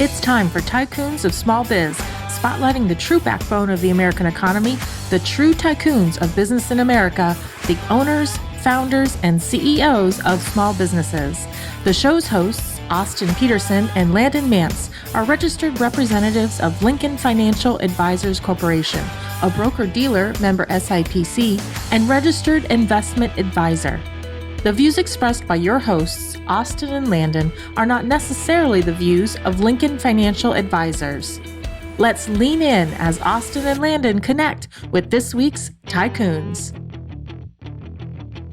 It's time for Tycoons of Small Biz, spotlighting the true backbone of the American economy, the true tycoons of business in America, the owners, founders, and CEOs of small businesses. The show's hosts, Austin Peterson and Landon Mance, are registered representatives of Lincoln Financial Advisors Corporation, a broker-dealer member SIPC, and registered investment advisor. The views expressed by your hosts, Austin and Landon, are not necessarily the views of Lincoln Financial Advisors. Let's lean in as Austin and Landon connect with this week's Tycoons.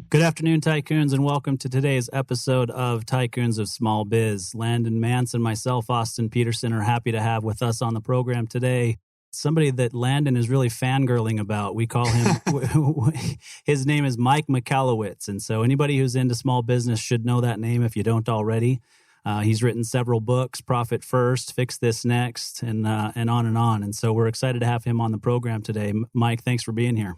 Good afternoon, Tycoons, and welcome to today's episode of Tycoons of Small Biz. Landon Mance and myself, Austin Peterson, are happy to have with us on the program today somebody that Landon is really fangirling about. We call him, his name is Mike Michalowicz. And so anybody who's into small business should know that name if you don't already. He's written several books, Profit First, Fix This Next, and on and on. And so we're excited to have him on the program today. Mike, thanks for being here.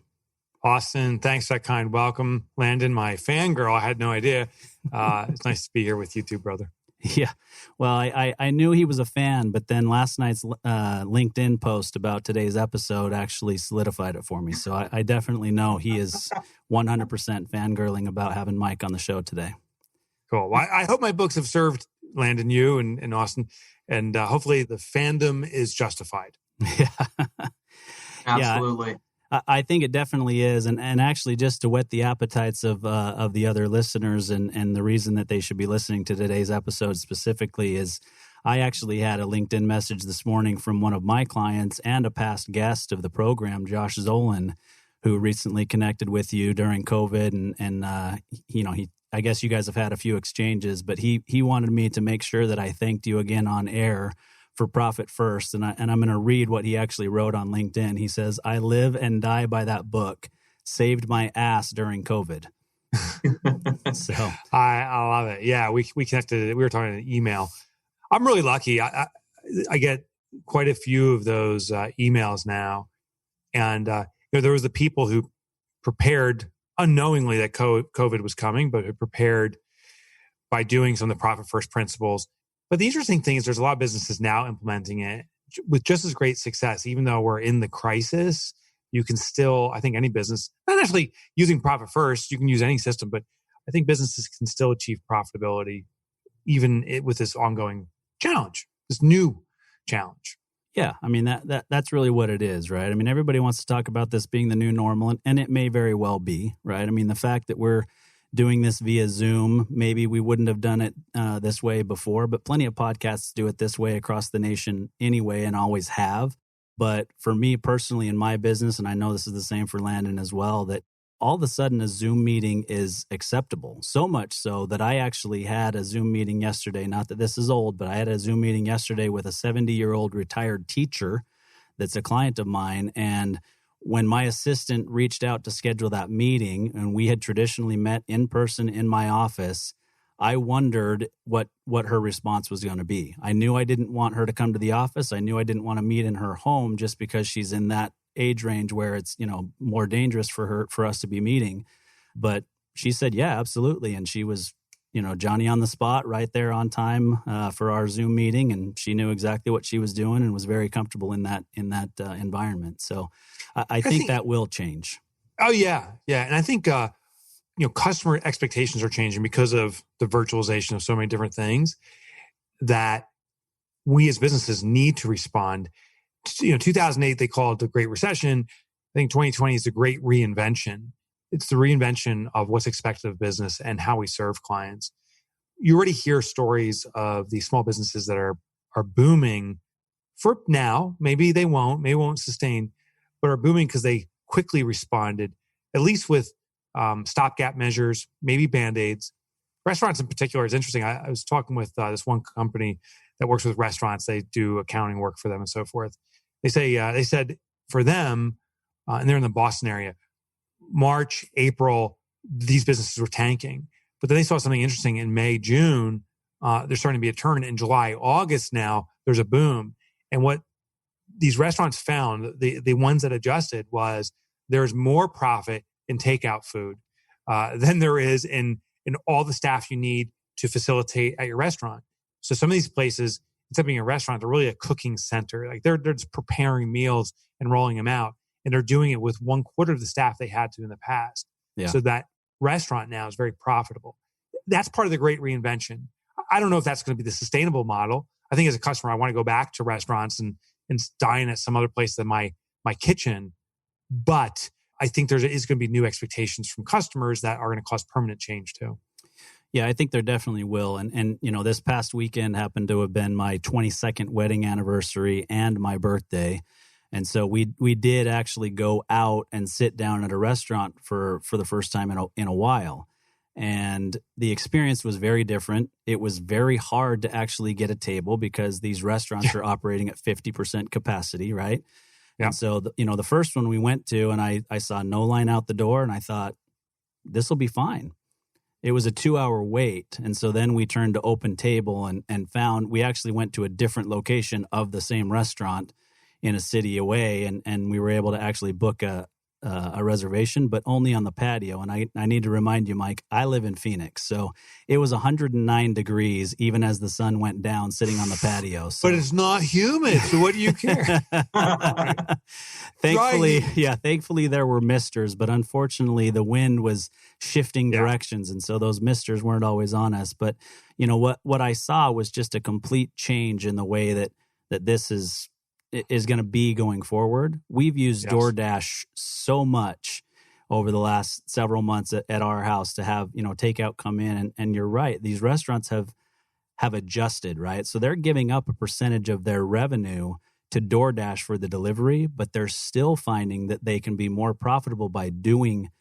Austin, thanks for that kind welcome. Landon, my fangirl, I had no idea. It's nice to be here with you too, brother. Yeah. Well, I knew he was a fan, but then last night's LinkedIn post about today's episode actually solidified it for me. So I definitely know he is 100% fangirling about having Mike on the show today. Cool. Well, I hope my books have served Landon, you and Austin, and hopefully the fandom is justified. Yeah. Absolutely. Yeah. I think it definitely is. And actually, just to whet the appetites of the other listeners and the reason that they should be listening to today's episode specifically is I actually had a LinkedIn message this morning from one of my clients and a past guest of the program, Josh Zolan, who recently connected with you during COVID. And I guess you guys have had a few exchanges, but he wanted me to make sure that I thanked you again on air for Profit First. And I'm going to read what he actually wrote on LinkedIn. He says, "I live and die by that book. Saved my ass during COVID." So I love it. Yeah, we connected. We were talking in email. I'm really lucky. I get quite a few of those emails now. And there was the people who prepared unknowingly that COVID was coming, but who prepared by doing some of the Profit First principles. But the interesting thing is there's a lot of businesses now implementing it with just as great success. Even though we're in the crisis, you can still, I think any business, not actually using Profit First, you can use any system, but I think businesses can still achieve profitability even with this ongoing challenge, this new challenge. Yeah, I mean, that's really what it is, right? I mean, everybody wants to talk about this being the new normal, and it may very well be, right? I mean, the fact that we're doing this via Zoom, maybe we wouldn't have done it this way before, but plenty of podcasts do it this way across the nation anyway and always have. But for me personally in my business, and I know this is the same for Landon as well, that all of a sudden a Zoom meeting is acceptable. So much so that I actually had a Zoom meeting yesterday, not that this is old, but I had a Zoom meeting yesterday with a 70-year-old retired teacher that's a client of mine. And when my assistant reached out to schedule that meeting, and we had traditionally met in person in my office, I wondered what her response was going to be. I knew I didn't want her to come to the office. I knew I didn't want to meet in her home just because she's in that age range where it's, more dangerous for us to be meeting. But she said, yeah, absolutely. And she was, Johnny on the spot right there on time for our Zoom meeting. And she knew exactly what she was doing and was very comfortable in that environment. So I think that will change. Oh, yeah. Yeah. And I think, customer expectations are changing because of the virtualization of so many different things that we as businesses need to respond. 2008, they call it the Great Recession. I think 2020 is the Great Reinvention. It's the reinvention of what's expected of business and how we serve clients. You already hear stories of these small businesses that are booming for now. Maybe they won't sustain, but are booming because they quickly responded, at least with stopgap measures, maybe Band-Aids. Restaurants in particular is interesting. I was talking with this one company that works with restaurants. They do accounting work for them and so forth. They said for them, and they're in the Boston area, March, April, these businesses were tanking. But then they saw something interesting in May, June. There's starting to be a turn. In July, August now, there's a boom. And what these restaurants found, the ones that adjusted, was there's more profit in takeout food than there is in all the staff you need to facilitate at your restaurant. So some of these places, instead of being a restaurant, they're really a cooking center. Like they're just preparing meals and rolling them out. And they're doing it with 1/4 of the staff they had to in the past. Yeah. So that restaurant now is very profitable. That's part of the great reinvention. I don't know if that's going to be the sustainable model. I think as a customer, I want to go back to restaurants and dine at some other place than my kitchen. But I think there is going to be new expectations from customers that are going to cause permanent change too. Yeah, I think there definitely will. And this past weekend happened to have been my 22nd wedding anniversary and my birthday. And so we did actually go out and sit down at a restaurant for the first time in a while. And the experience was very different. It was very hard to actually get a table because these restaurants are operating at 50% capacity, right? Yeah. And so, the first one we went to, and I saw no line out the door, and I thought, this will be fine. It was a 2-hour wait. And so then we turned to Open Table and found we actually went to a different location of the same restaurant in a city away. And we were able to actually book a reservation, but only on the patio. And I need to remind you, Mike, I live in Phoenix. So it was 109 degrees, even as the sun went down, sitting on the patio. So. But it's not humid. So what do you care? Thankfully there were misters, but unfortunately the wind was shifting directions. And so those misters weren't always on us. But what I saw was just a complete change in the way that this is going to be going forward. We've used DoorDash so much over the last several months at our house to have, takeout come in. And you're right. These restaurants have adjusted, right? So they're giving up a percentage of their revenue to DoorDash for the delivery, but they're still finding that they can be more profitable by doing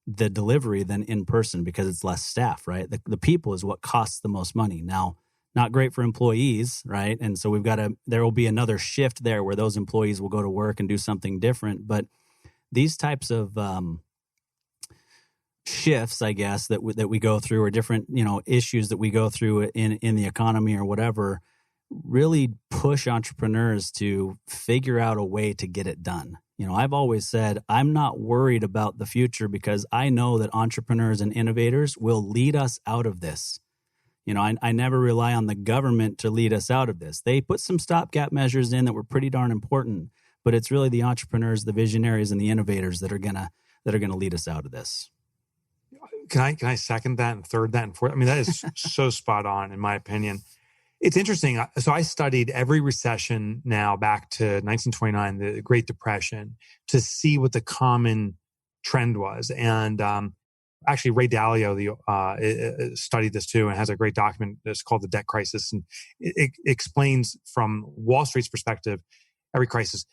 the delivery than in person because it's less staff, right? The people is what costs the most money. Now, not great for employees, right? And so there will be another shift there where those employees will go to work and do something different. But these types of shifts, I guess, that we go through, or different, issues that we go through in the economy or whatever, really push entrepreneurs to figure out a way to get it done. I've always said, I'm not worried about the future because I know that entrepreneurs and innovators will lead us out of this. I never rely on the government to lead us out of this. They put some stopgap measures in that were pretty darn important, but it's really the entrepreneurs, the visionaries, and the innovators that are gonna lead us out of this. Can I second that and third that and fourth? I mean, that is so spot on in my opinion. It's interesting. So I studied every recession now back to 1929, the Great Depression, to see what the common trend was. And actually, Ray Dalio studied this too and has a great document that's called The Debt Crisis. And it explains from Wall Street's perspective, every crisis.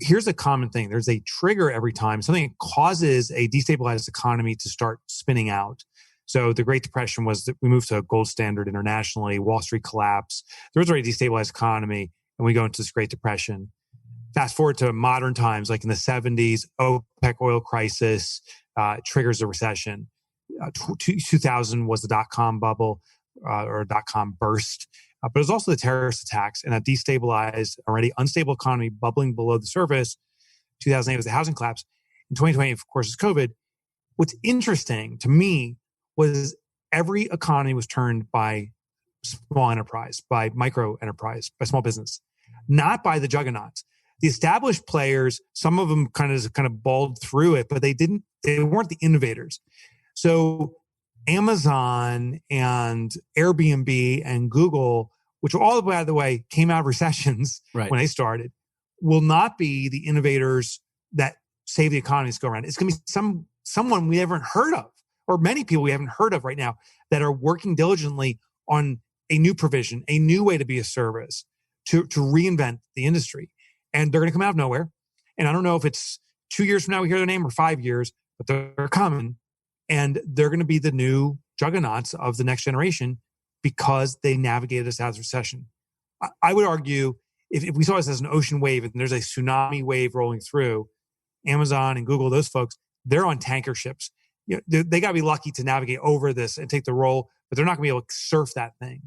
Here's a common thing. There's a trigger every time. Something causes a destabilized economy to start spinning out. So the Great Depression was that we moved to a gold standard internationally, Wall Street collapse. There was already a destabilized economy, and we go into this Great Depression. Fast forward to modern times, like in the 70s, OPEC oil crisis triggers a recession. 2000 was the dot-com bubble or dot-com burst. But it was also the terrorist attacks and a destabilized, already unstable economy bubbling below the surface. 2008 was the housing collapse. In 2020, of course, is COVID. What's interesting to me was every economy was turned by small enterprise, by micro enterprise, by small business, not by the juggernauts. The established players, some of them kind of balled through it, but they weren't the innovators. So Amazon and Airbnb and Google, which all, by the way, came out of recessions when they started, will not be the innovators that save the economies go around. It's going to be someone we haven't heard of, or many people we haven't heard of right now that are working diligently on a new provision, a new way to be a service, to reinvent the industry. And they're going to come out of nowhere. And I don't know if it's 2 years from now we hear their name or 5 years, but they're coming. And they're going to be the new juggernauts of the next generation because they navigated us out of the recession. I would argue if we saw this as an ocean wave and there's a tsunami wave rolling through, Amazon and Google, those folks, they're on tanker ships. They got to be lucky to navigate over this and take the role, but they're not going to be able to surf that thing.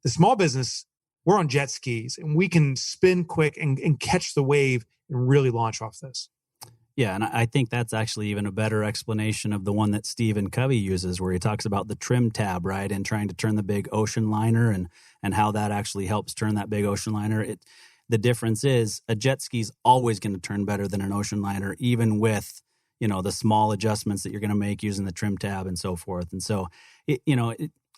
The small business, we're on jet skis and we can spin quick and catch the wave and really launch off this. Yeah, and I think that's actually even a better explanation of the one that Stephen Covey uses, where he talks about the trim tab, right, and trying to turn the big ocean liner and how that actually helps turn that big ocean liner. The difference is a jet ski is always going to turn better than an ocean liner, even with, the small adjustments that you're going to make using the trim tab and so forth. And so,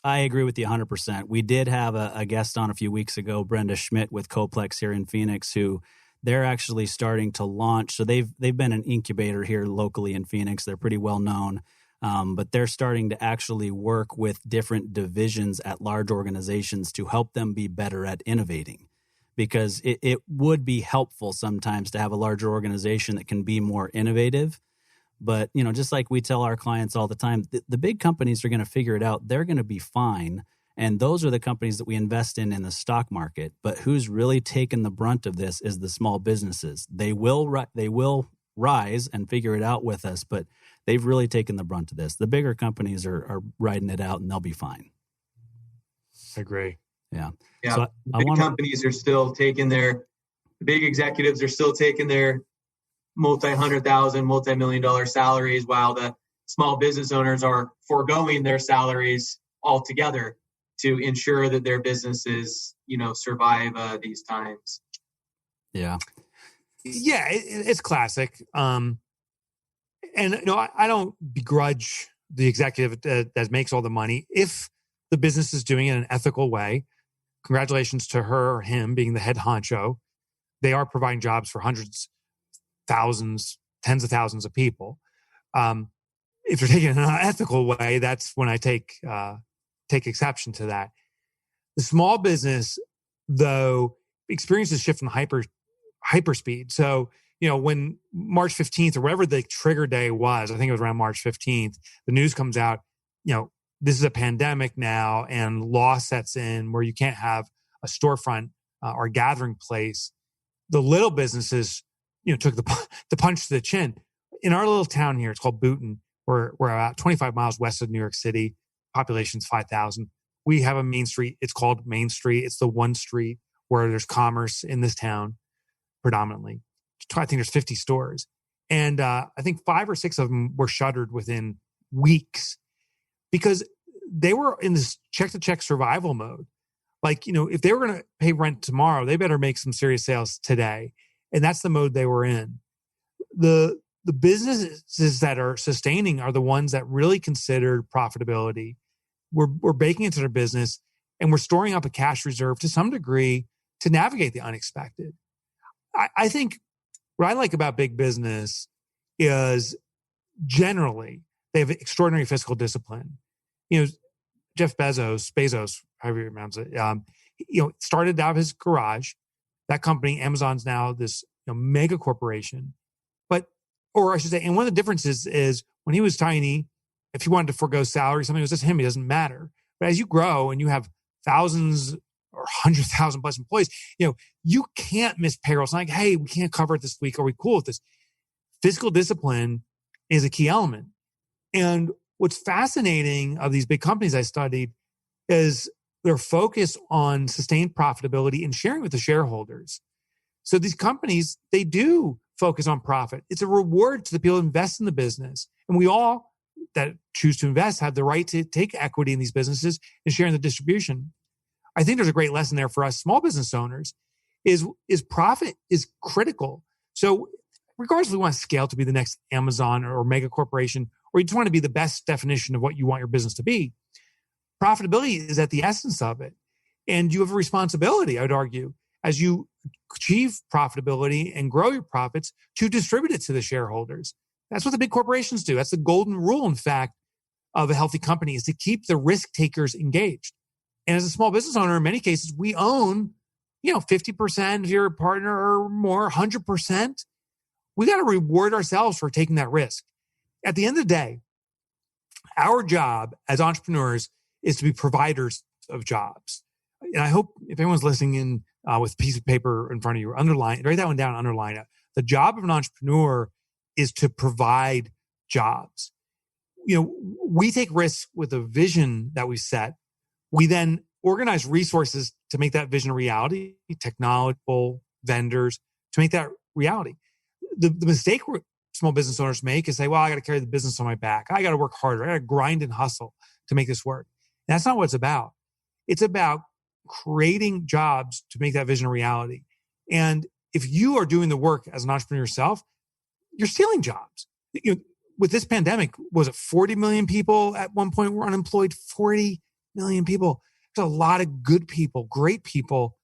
I agree with you 100%. We did have a guest on a few weeks ago, Brenda Schmidt with Coplex here in Phoenix, who they're actually starting to launch. So they've been an incubator here locally in Phoenix. They're pretty well known, but they're starting to actually work with different divisions at large organizations to help them be better at innovating. Because it would be helpful sometimes to have a larger organization that can be more innovative. But, just like we tell our clients all the time, the big companies are going to figure it out. They're going to be fine. And those are the companies that we invest in the stock market. But who's really taken the brunt of this is the small businesses. They will rise and figure it out with us, but they've really taken the brunt of this. The bigger companies are riding it out, and they'll be fine. I agree. Yeah. Yeah. So big companies are still taking the big executives are still taking their multi-$100,000, multi-million-dollar salaries, while the small business owners are foregoing their salaries altogether to ensure that their businesses, survive these times. Yeah. Yeah, it's classic. And I don't begrudge the executive that makes all the money if the business is doing it in an ethical way. Congratulations to her or him being the head honcho. They are providing jobs for hundreds, thousands, tens of thousands of people. If they're taking it in an unethical way, that's when I take exception to that. The small business, though, experiences shift from hyperspeed. So, when March 15th or whatever the trigger day was, I think it was around March 15th, the news comes out, this is a pandemic now, and law sets in where you can't have a storefront or a gathering place. The little businesses, took the punch to the chin. In our little town here, it's called Boonton. We're about 25 miles west of New York City. Population's 5,000. We have a main street. It's called Main Street. It's the one street where there's commerce in this town predominantly. I think there's 50 stores. And I think 5 or 6 of them were shuttered within weeks because they were in this check-to-check survival mode. Like, if they were going to pay rent tomorrow, they better make some serious sales today. And that's the mode they were in. The businesses that are sustaining are the ones that really considered profitability. We're baking into their business, and we're storing up a cash reserve to some degree to navigate the unexpected. I think what I like about big business is generally they have extraordinary fiscal discipline. Jeff Bezos, however you pronounce it, started out of his garage. That company, Amazon's now this mega corporation. Or I should say, and one of the differences is when he was tiny, if he wanted to forego salary, something, it was just him. It doesn't matter. But as you grow and you have thousands or 100,000 plus employees, you can't miss payroll. It's not like, hey, we can't cover it this week. Are we cool with this? Fiscal discipline is a key element. And what's fascinating of these big companies I studied is their focus on sustained profitability and sharing with the shareholders. So these companies, they do focus on profit. It's a reward to the people who invest in the business. And we all that choose to invest have the right to take equity in these businesses and share in the distribution. I think there's a great lesson there for us small business owners is profit is critical. So regardless if we want to scale to be the next Amazon or mega corporation, or you just want to be the best definition of what you want your business to be, profitability is at the essence of it. And you have a responsibility, I would argue, as you achieve profitability and grow your profits to distribute it to the shareholders. That's what the big corporations do. That's the golden rule, in fact, of a healthy company is to keep the risk takers engaged. And as a small business owner, in many cases, we own, 50% of your partner or more, 100%. We got to reward ourselves for taking that risk. At the end of the day, our job as entrepreneurs is to be providers of jobs. And I hope if anyone's listening in with a piece of paper in front of you, write that one down, underline it. The job of an entrepreneur is to provide jobs. We take risks with a vision that we set. We then organize resources to make that vision a reality, technological vendors, to make that reality. The mistake small business owners make is say, well, I got to carry the business on my back. I got to work harder. I got to grind and hustle to make this work. And that's not what it's about. It's about creating jobs to make that vision a reality. And if you are doing the work as an entrepreneur yourself, you're stealing jobs. With this pandemic, was it 40 million people at one point were unemployed? 40 million people. There's a lot of good people, great people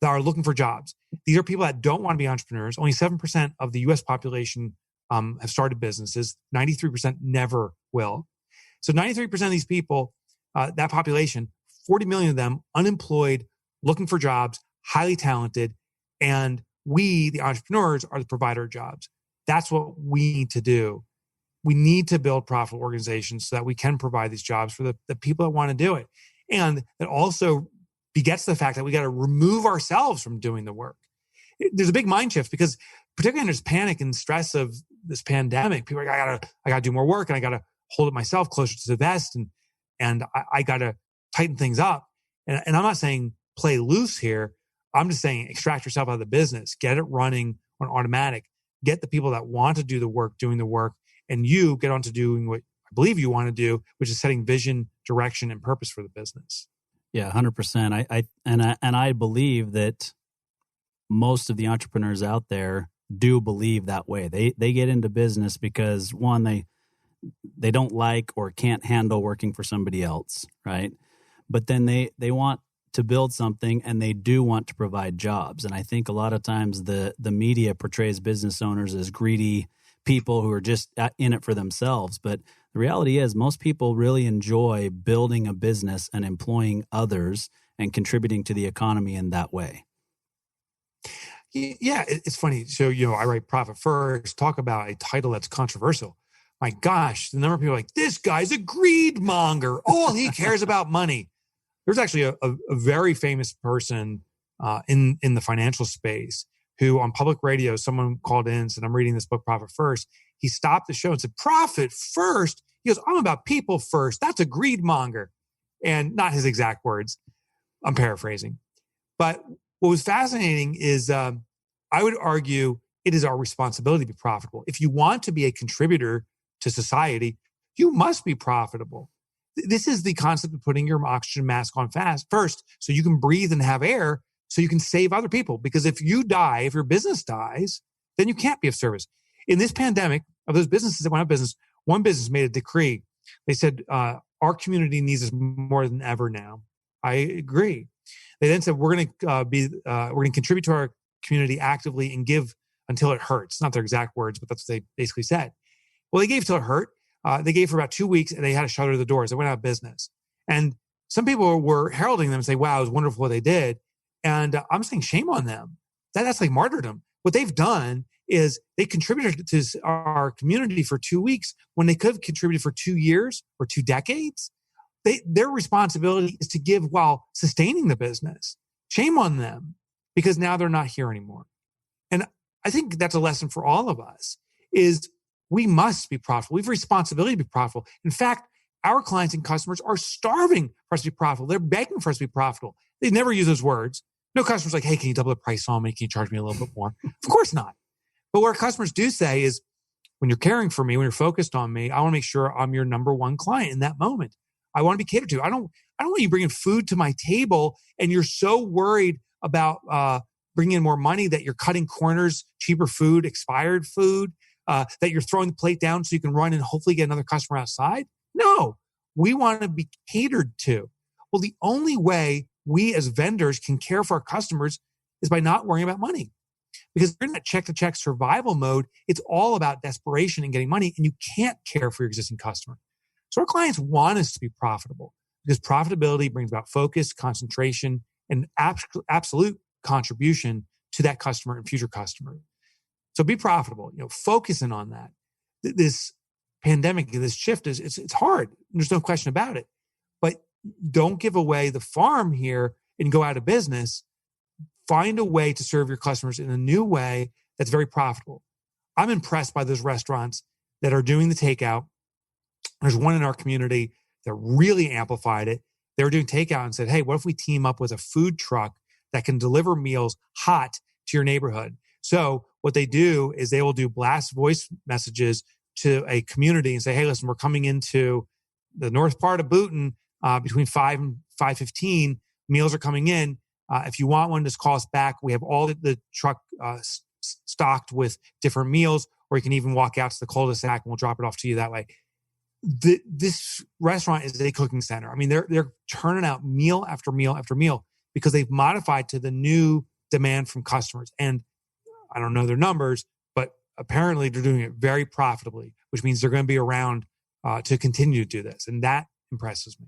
that are looking for jobs. These are people that don't want to be entrepreneurs. Only 7% of the US population have started businesses. 93% never will. So 93% of these people, that population, 40 million of them unemployed, looking for jobs, highly talented. And we, the entrepreneurs, are the provider of jobs. That's what we need to do. We need to build profitable organizations so that we can provide these jobs for the people that want to do it. And it also begets the fact that we got to remove ourselves from doing the work. There's a big mind shift because particularly under this panic and stress of this pandemic, people are like, I gotta do more work and I gotta hold it myself closer to the vest and I gotta tighten things up. And I'm not saying play loose here. I'm just saying extract yourself out of the business, get it running on automatic, get the people that want to do the work doing the work, and you get on to doing what I believe you want to do, which is setting vision, direction, and purpose for the business. Yeah, 100%. I believe that most of the entrepreneurs out there do believe that way. They get into business because one, they don't like or can't handle working for somebody else, right? But then they want to build something and they do want to provide jobs. And I think a lot of times the media portrays business owners as greedy people who are just in it for themselves. But the reality is most people really enjoy building a business and employing others and contributing to the economy in that way. Yeah, it's funny. So, I write Profit First, talk about a title that's controversial. My gosh, the number of people are like, this guy's a greed monger. All he cares about money. There's actually a very famous person in the financial space who on public radio, someone called in and said, I'm reading this book, Profit First. He stopped the show and said, Profit First? He goes, I'm about people first. That's a greed monger. And not his exact words. I'm paraphrasing. But what was fascinating is I would argue it is our responsibility to be profitable. If you want to be a contributor to society, you must be profitable. This is the concept of putting your oxygen mask on first so you can breathe and have air so you can save other people. Because if you die, if your business dies, then you can't be of service. In this pandemic, of those businesses that went out of business, one business made a decree. They said, our community needs us more than ever now. I agree. They then said, we're going to contribute to our community actively and give until it hurts. Not their exact words, but that's what they basically said. Well, they gave till it hurt. They gave for about 2 weeks and they had to shutter the doors. They went out of business. And some people were heralding them and say, wow, it was wonderful what they did. And I'm saying shame on them. That's like martyrdom. What they've done is they contributed to our community for 2 weeks when they could have contributed for 2 years or 2 decades. Their responsibility is to give while sustaining the business. Shame on them because now they're not here anymore. And I think that's a lesson for all of us is we must be profitable. We have a responsibility to be profitable. In fact, our clients and customers are starving for us to be profitable. They're begging for us to be profitable. They never use those words. No customer's like, hey, can you double the price on me? Can you charge me a little bit more? Of course not. But what our customers do say is, when you're caring for me, when you're focused on me, I want to make sure I'm your number one client in that moment. I want to be catered to. I don't want you bringing food to my table and you're so worried about bringing in more money that you're cutting corners, cheaper food, expired food, that you're throwing the plate down so you can run and hopefully get another customer outside. No, we want to be catered to. Well, the only way we as vendors can care for our customers is by not worrying about money. Because you're in that check-to-check survival mode. It's all about desperation and getting money, and you can't care for your existing customer. So our clients want us to be profitable because profitability brings about focus, concentration, and absolute contribution to that customer and future customer. So be profitable, focusing on that. This pandemic, this shift it's hard. There's no question about it. But don't give away the farm here and go out of business. Find a way to serve your customers in a new way that's very profitable. I'm impressed by those restaurants that are doing the takeout. There's one in our community that really amplified it. They were doing takeout and said, hey, what if we team up with a food truck that can deliver meals hot to your neighborhood? So what they do is they will do blast voice messages to a community and say, hey, listen, we're coming into the north part of Boonton between 5 and 5:15. Meals are coming in. If you want one, just call us back. We have all the truck stocked with different meals, or you can even walk out to the cul-de-sac and we'll drop it off to you that way. This restaurant is a cooking center. I mean, they're turning out meal after meal after meal because they've modified to the new demand from customers. And I don't know their numbers, but apparently they're doing it very profitably, which means they're going to be around to continue to do this. And that impresses me.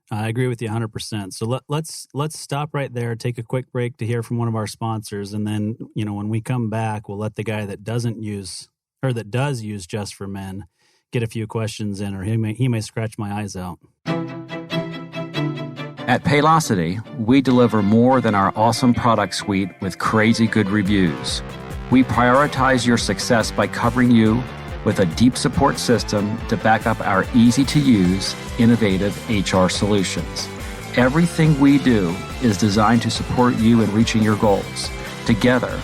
I agree with you 100%. So let's stop right there, take a quick break to hear from one of our sponsors. And then, when we come back, we'll let the guy that does use Just for Men get a few questions in, or he may scratch my eyes out. At Paylocity, we deliver more than our awesome product suite with crazy good reviews. We prioritize your success by covering you with a deep support system to back up our easy-to-use, innovative HR solutions. Everything we do is designed to support you in reaching your goals. Together,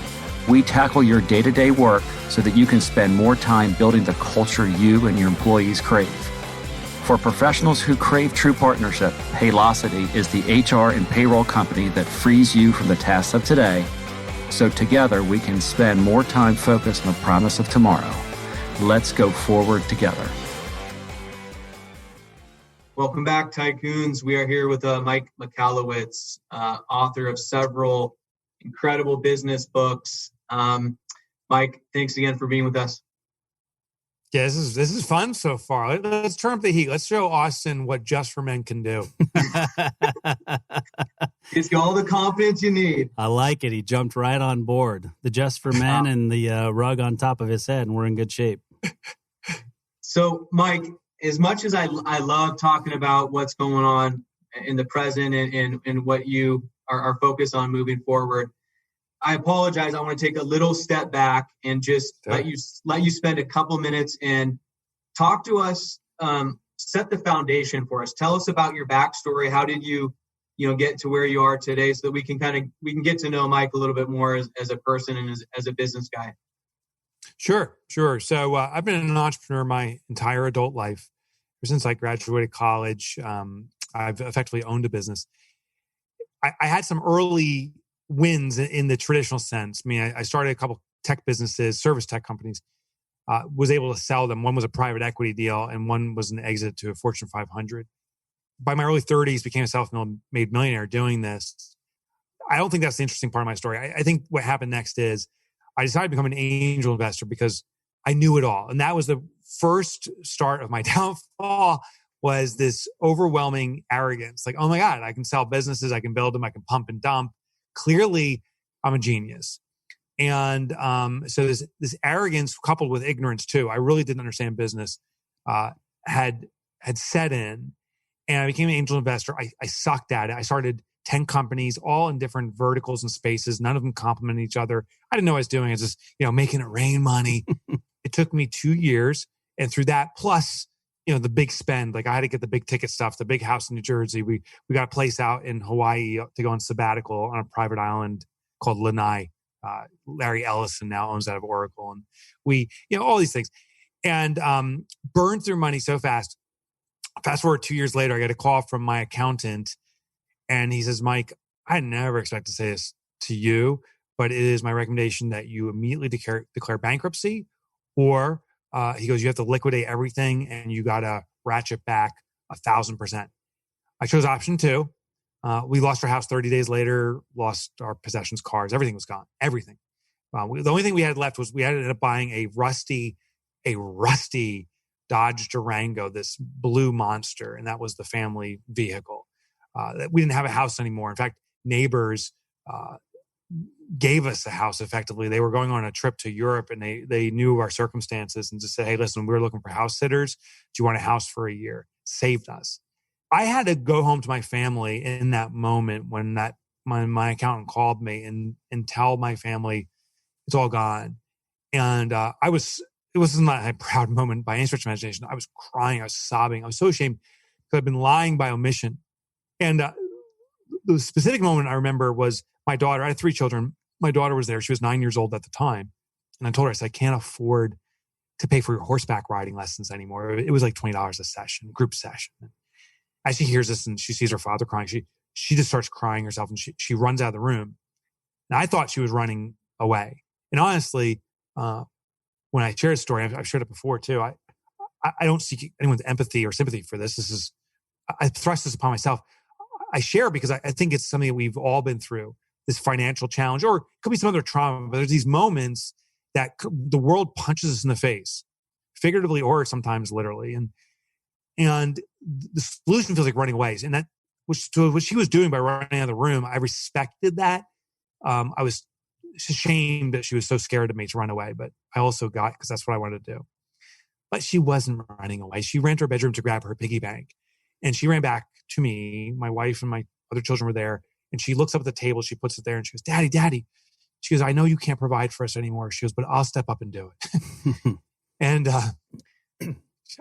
we tackle your day-to-day work so that you can spend more time building the culture you and your employees crave. For professionals who crave true partnership, Paylocity is the HR and payroll company that frees you from the tasks of today, so together we can spend more time focused on the promise of tomorrow. Let's go forward together. Welcome back, Tycoons. We are here with Mike Michalowicz, author of several incredible business books. Mike, thanks again for being with us. Yeah, this is fun so far. Let's turn up the heat. Let's show Austin what Just for Men can do. It's got all the confidence you need. I like it. He jumped right on board. The Just for Men and the rug on top of his head, and we're in good shape. So, Mike, as much as I love talking about what's going on in the present and what you are focused on moving forward, I apologize. I want to take a little step back and just let you spend a couple minutes and talk to us, set the foundation for us. Tell us about your backstory. How did you get to where you are today, so that we can get to know Mike a little bit more as a person and as a business guy. Sure. So I've been an entrepreneur my entire adult life. Ever since I graduated college, I've effectively owned a business. I had some early wins in the traditional sense. I mean, I started a couple tech businesses, service tech companies, was able to sell them. One was a private equity deal and one was an exit to a Fortune 500. By my early 30s, became a self-made millionaire doing this. I don't think that's the interesting part of my story. I think what happened next is I decided to become an angel investor because I knew it all. And that was the first start of my downfall, was this overwhelming arrogance. Like, oh my God, I can sell businesses, I can build them, I can pump and dump. Clearly, I'm a genius. And so this arrogance coupled with ignorance too, I really didn't understand business, had set in. And I became an angel investor. I sucked at it. I started 10 companies, all in different verticals and spaces. None of them complement each other. I didn't know what I was doing. I was just, making it rain money. It took me 2 years. And through that, plus, the big spend, like I had to get the big ticket stuff, the big house in New Jersey. We got a place out in Hawaii to go on sabbatical on a private island called Lanai. Larry Ellison now owns that of Oracle. And we, all these things. And burned through money so fast. Fast forward 2 years later, I get a call from my accountant. And he says, Mike, I never expect to say this to you, but it is my recommendation that you immediately declare bankruptcy, or he goes, you have to liquidate everything and you got to ratchet back 1,000%. I chose option 2. We lost our house 30 days later, lost our possessions, cars, everything was gone, everything. The only thing we had left was we ended up buying a rusty Dodge Durango, this blue monster. And that was the family vehicle. We didn't have a house anymore. In fact, neighbors gave us a house effectively. They were going on a trip to Europe and they knew our circumstances and just said, hey, listen, we're looking for house sitters. Do you want a house for a year? Saved us. I had to go home to my family in that moment when my accountant called me and tell my family it's all gone. And it was not a proud moment by any stretch of imagination. I was crying. I was sobbing. I was so ashamed because I've been lying by omission. And the specific moment I remember was my daughter. I had 3 children. My daughter was there. She was 9 years old at the time. And I told her, I said, I can't afford to pay for your horseback riding lessons anymore. It was like $20 a session, group session. As she hears this and she sees her father crying, she just starts crying herself and she runs out of the room. And I thought she was running away. And honestly, when I share a story, I've shared it before too. I don't seek anyone's empathy or sympathy for this. I thrust this upon myself. I share because I think it's something that we've all been through, this financial challenge, or it could be some other trauma, but there's these moments that the world punches us in the face, figuratively or sometimes literally. And the solution feels like running away. And that, what she was doing by running out of the room, I respected that. I was ashamed that she was so scared of me to run away, but I also got, because that's what I wanted to do. But she wasn't running away. She ran to her bedroom to grab her piggy bank. And she ran back to me. My wife and my other children were there. And she looks up at the table. She puts it there and she goes, Daddy. She goes, I know you can't provide for us anymore. She goes, but I'll step up and do it. And I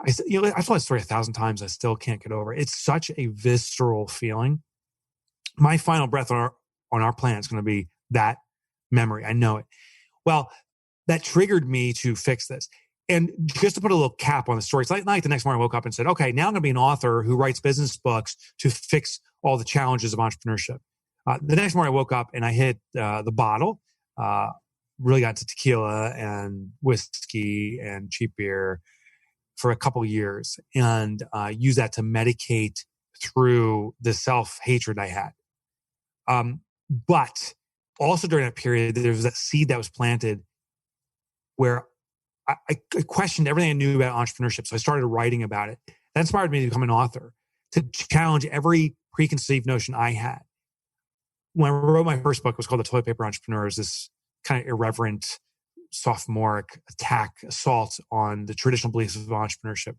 said, I've told that story 1,000 times. I still can't get over it. It's such a visceral feeling. My final breath on our plan is going to be that memory. I know it. Well, that triggered me to fix this. And just to put a little cap on the story, it's not like the next morning I woke up and said, okay, now I'm going to be an author who writes business books to fix all the challenges of entrepreneurship. The next morning I woke up and I hit the bottle, really got into tequila and whiskey and cheap beer for a couple of years and used that to medicate through the self-hatred I had. But also during that period, there was that seed that was planted where I questioned everything I knew about entrepreneurship. So I started writing about it. That inspired me to become an author, to challenge every preconceived notion I had. When I wrote my first book, it was called The Toilet Paper Entrepreneurs, this kind of irreverent, sophomoric assault on the traditional beliefs of entrepreneurship.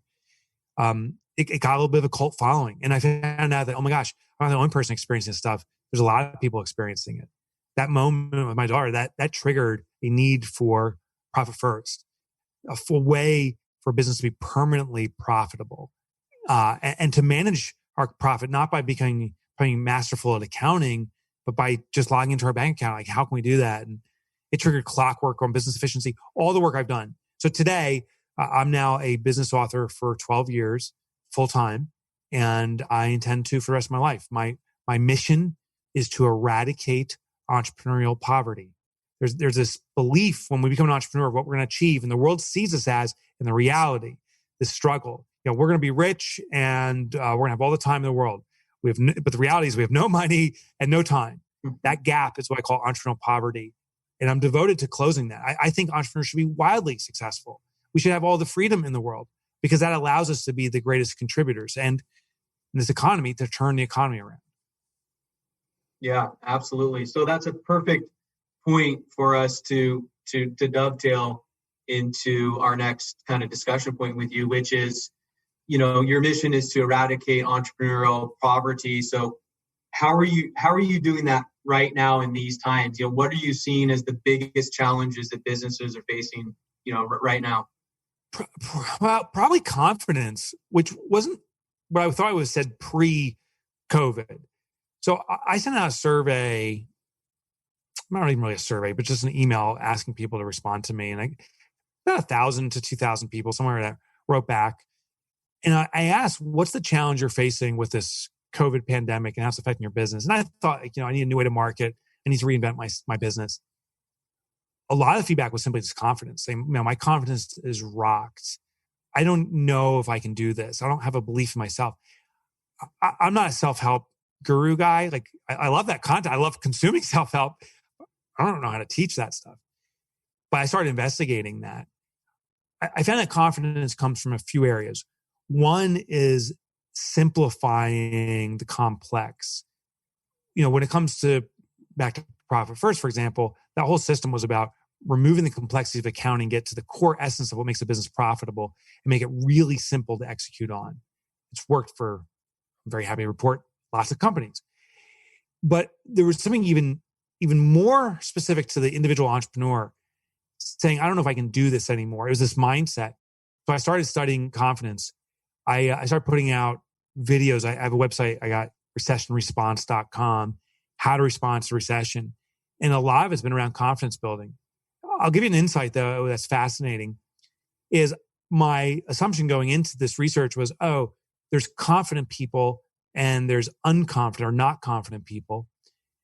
It got a little bit of a cult following. And I found out that, oh my gosh, I'm not the only person experiencing this stuff. There's a lot of people experiencing it. That moment with my daughter, that triggered a need for profit first, a full way for business to be permanently profitable, and to manage our profit, not by becoming masterful at accounting, but by just logging into our bank account. Like, how can we do that? And it triggered clockwork on business efficiency, all the work I've done. So today, I'm now a business author for 12 years, full time, and I intend to for the rest of my life. My mission is to eradicate entrepreneurial poverty. There's this belief when we become an entrepreneur of what we're going to achieve, and the world sees us as, in the reality, this struggle. We're going to be rich and we're going to have all the time in the world. But the reality is we have no money and no time. That gap is what I call entrepreneurial poverty. And I'm devoted to closing that. I think entrepreneurs should be wildly successful. We should have all the freedom in the world because that allows us to be the greatest contributors and in this economy to turn the economy around. Yeah, absolutely. So that's a perfect point for us to dovetail into our next kind of discussion point with you, which is, your mission is to eradicate entrepreneurial poverty. So how are you doing that right now in these times? What are you seeing as the biggest challenges that businesses are facing, right now? Well, probably confidence, which wasn't what I thought I was said pre-COVID. So I sent out a survey, not even really a survey, but just an email asking people to respond to me. And about 1,000 to 2,000 people, somewhere that wrote back. And I asked, what's the challenge you're facing with this COVID pandemic and how it's affecting your business? And I thought, I need a new way to market. I need to reinvent my business. A lot of the feedback was simply just confidence, saying, my confidence is rocked. I don't know if I can do this. I don't have a belief in myself. I'm not a self-help guru guy. Like, I love that content. I love consuming self-help. I don't know how to teach that stuff. But I started investigating that. I found that confidence comes from a few areas. One is simplifying the complex. When it comes to back to profit first, for example, that whole system was about removing the complexity of accounting, get to the core essence of what makes a business profitable and make it really simple to execute on. It's worked for, I'm very happy to report, lots of companies. But there was something even more specific to the individual entrepreneur saying, I don't know if I can do this anymore. It was this mindset. So I started studying confidence. I started putting out videos. I have a website. I got recessionresponse.com, how to respond to recession. And a lot of it's been around confidence building. I'll give you an insight though that's fascinating. Is my assumption going into this research was, there's confident people and there's unconfident or not confident people.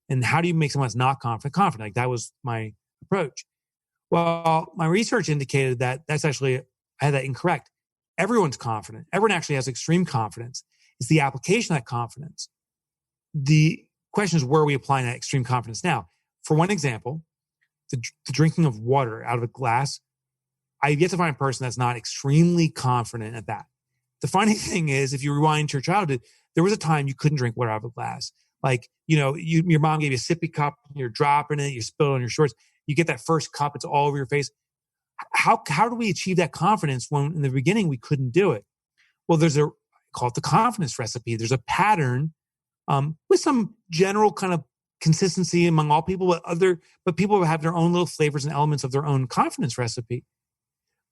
And how do you make someone that's not confident? Like that was my approach. Well, my research indicated that that's actually, I had that incorrect. Everyone's confident. Everyone actually has extreme confidence. It's the application of that confidence. The question is, where are we applying that extreme confidence now? For one example, the drinking of water out of a glass, I've yet to find a person that's not extremely confident at that. The funny thing is, if you rewind to your childhood, there was a time you couldn't drink water out of a glass. Like, your mom gave you a sippy cup, you're dropping it, you spill it on your shorts. You get that first cup, it's all over your face. How do we achieve that confidence when in the beginning we couldn't do it? Well, I call it the confidence recipe. There's a pattern with some general kind of consistency among all people, but people have their own little flavors and elements of their own confidence recipe.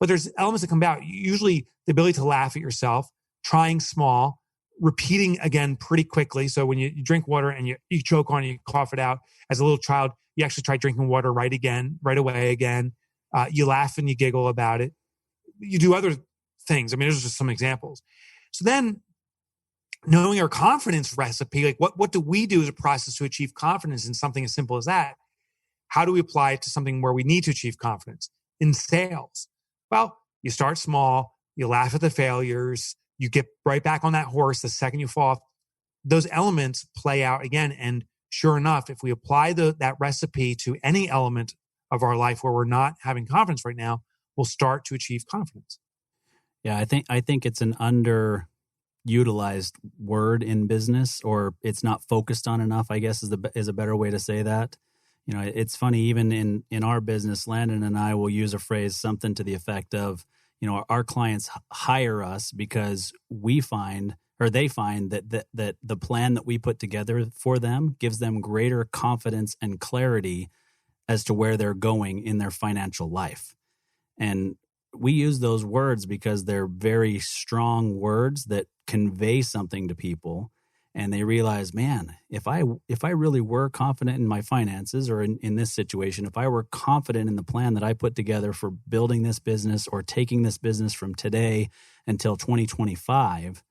But there's elements that come out, usually the ability to laugh at yourself, trying small, repeating again pretty quickly. So when you drink water and you choke on it, you cough it out. As a little child, you actually try drinking water right away again. You laugh and you giggle about it. You do other things. I mean, those are just some examples. So then knowing our confidence recipe, like what do we do as a process to achieve confidence in something as simple as that? How do we apply it to something where we need to achieve confidence? In sales. Well, you start small, you laugh at the failures, you get right back on that horse the second you fall off. Those elements play out again. And sure enough, if we apply that recipe to any element of our life where we're not having confidence right now, we'll start to achieve confidence. Yeah, I think it's an underutilized word in business, or it's not focused on enough, I guess is a better way to say that. It's funny, even in our business, Landon and I will use a phrase, something to the effect of, our clients hire us because they find that the plan that we put together for them gives them greater confidence and clarity as to where they're going in their financial life. And we use those words because they're very strong words that convey something to people. And they realize, man, if I really were confident in my finances, or in this situation, if I were confident in the plan that I put together for building this business or taking this business from today until 2025,